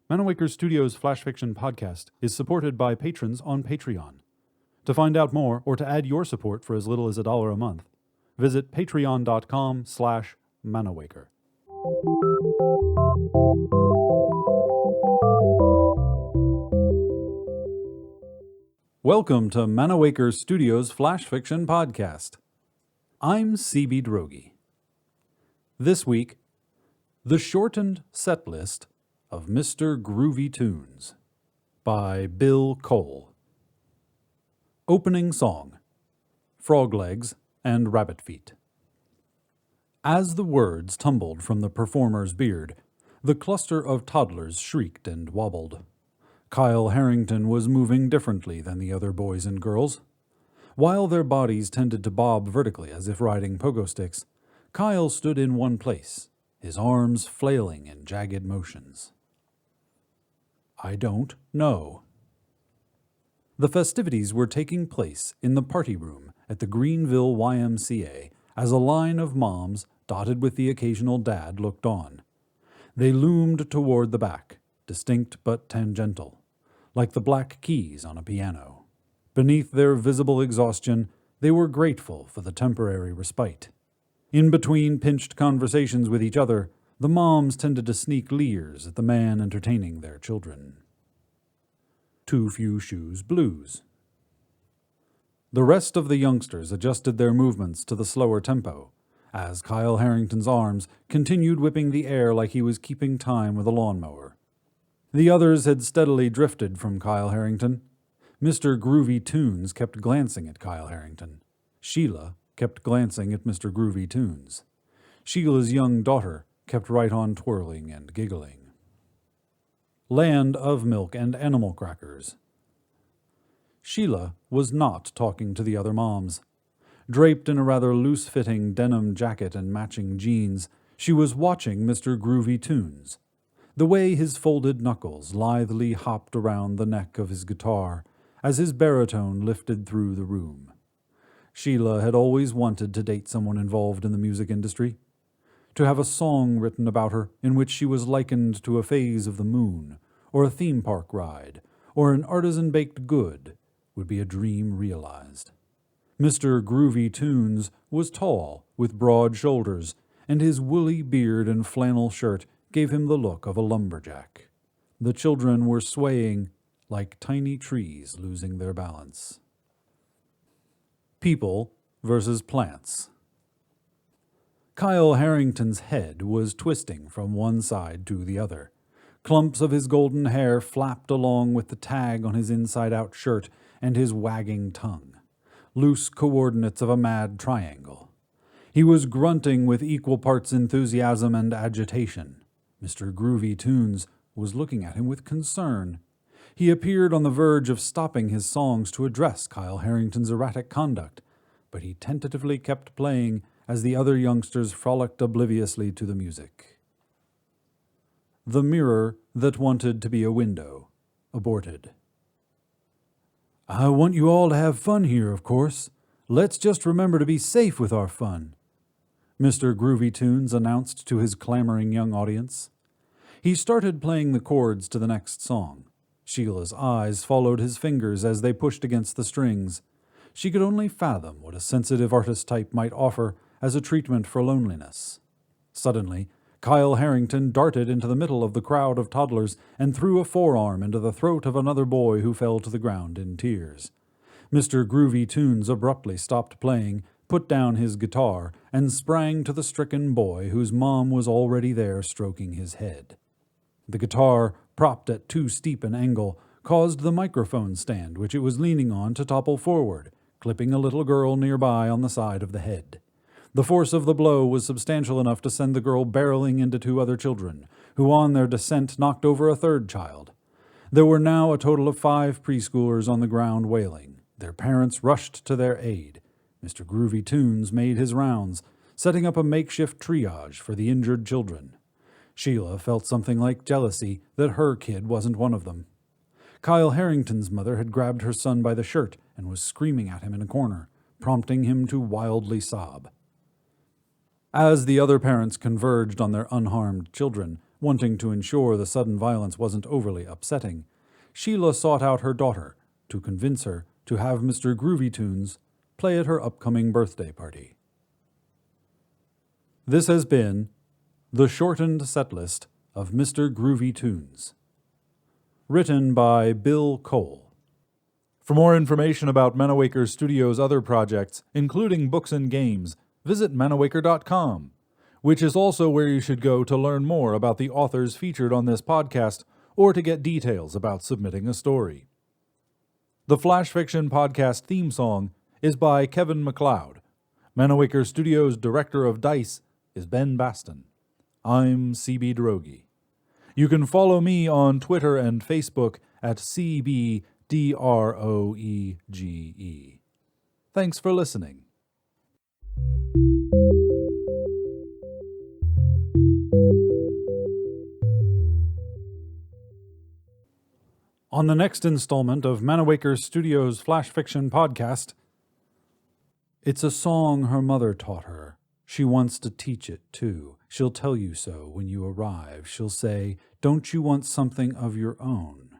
Manawaker Studios Flash Fiction podcast is supported by patrons on Patreon. To find out more or to add your support for as little as $1 a month, visit patreon.com/Manawaker. Welcome to Manawaker Studios Flash Fiction podcast. I'm C.B. Droege. This week, the shortened setlist of Mr. Groovy Tunes by Bill Cole. Opening song, Frog Legs and Rabbit Feet. As the words tumbled from the performer's beard, the cluster of toddlers shrieked and wobbled. Kyle Harrington was moving differently than the other boys and girls. While their bodies tended to bob vertically as if riding pogo sticks, Kyle stood in one place, his arms flailing in jagged motions. I don't know. The festivities were taking place in the party room at the Greenville YMCA as a line of moms, dotted with the occasional dad, looked on. They loomed toward the back, distinct but tangential, like the black keys on a piano. Beneath their visible exhaustion, they were grateful for the temporary respite. In between pinched conversations with each other, the moms tended to sneak leers at the man entertaining their children. Too Few Shoes Blues. The rest of the youngsters adjusted their movements to the slower tempo, as Kyle Harrington's arms continued whipping the air like he was keeping time with a lawnmower. The others had steadily drifted from Kyle Harrington. Mr. Groovy Tunes kept glancing at Kyle Harrington. Sheila kept glancing at Mr. Groovy Tunes. Sheila's young daughter kept right on twirling and giggling. Land of Milk and Animal Crackers. Sheila was not talking to the other moms. Draped in a rather loose-fitting denim jacket and matching jeans, she was watching Mr. Groovy Tunes. The way his folded knuckles lithely hopped around the neck of his guitar as his baritone lifted through the room. Sheila had always wanted to date someone involved in the music industry. To have a song written about her in which she was likened to a phase of the moon, or a theme park ride, or an artisan-baked good, would be a dream realized. Mr. Groovy Tunes was tall, with broad shoulders, and his woolly beard and flannel shirt gave him the look of a lumberjack. The children were swaying like tiny trees losing their balance. People versus plants. Kyle Harrington's head was twisting from one side to the other. Clumps of his golden hair flapped along with the tag on his inside-out shirt and his wagging tongue, loose coordinates of a mad triangle. He was grunting with equal parts enthusiasm and agitation. Mr. Groovy Tunes was looking at him with concern. He appeared on the verge of stopping his songs to address Kyle Harrington's erratic conduct, but he tentatively kept playing as the other youngsters frolicked obliviously to the music. The Mirror That Wanted to Be a Window. Aborted. I want you all to have fun here, of course. Let's just remember to be safe with our fun, Mr. Groovy Tunes announced to his clamoring young audience. He started playing the chords to the next song. Sheila's eyes followed his fingers as they pushed against the strings. She could only fathom what a sensitive artist type might offer as a treatment for loneliness. Suddenly, Kyle Harrington darted into the middle of the crowd of toddlers and threw a forearm into the throat of another boy who fell to the ground in tears. Mr. Groovy Tunes abruptly stopped playing, put down his guitar, and sprang to the stricken boy whose mom was already there stroking his head. The guitar, propped at too steep an angle, caused the microphone stand which it was leaning on to topple forward, clipping a little girl nearby on the side of the head. The force of the blow was substantial enough to send the girl barreling into two other children, who on their descent knocked over a third child. There were now a total of 5 preschoolers on the ground wailing. Their parents rushed to their aid. Mr. Groovy Tunes made his rounds, setting up a makeshift triage for the injured children. Sheila felt something like jealousy that her kid wasn't one of them. Kyle Harrington's mother had grabbed her son by the shirt and was screaming at him in a corner, prompting him to wildly sob. As the other parents converged on their unharmed children, Wanting to ensure the sudden violence wasn't overly upsetting, Sheila sought out her daughter to convince her to have Mr. Groovy Tunes play at her upcoming birthday party. This has been the shortened setlist of Mr. Groovy Tunes, written by Bill Cole. For more information about Manawaker Studios' other projects, including books and games, visit manawaker.com, which is also where you should go to learn more about the authors featured on this podcast or to get details about submitting a story. The Flash Fiction Podcast theme song is by Kevin MacLeod. Manawaker Studios' Director of Dice is Ben Baston. I'm CB Droege. You can follow me on Twitter and Facebook at CBDROEGE. Thanks for listening. On the next installment of Manawaker Studios' Flash Fiction Podcast, it's a song her mother taught her. She wants to teach it, too. She'll tell you so when you arrive. She'll say, "Don't you want something of your own?"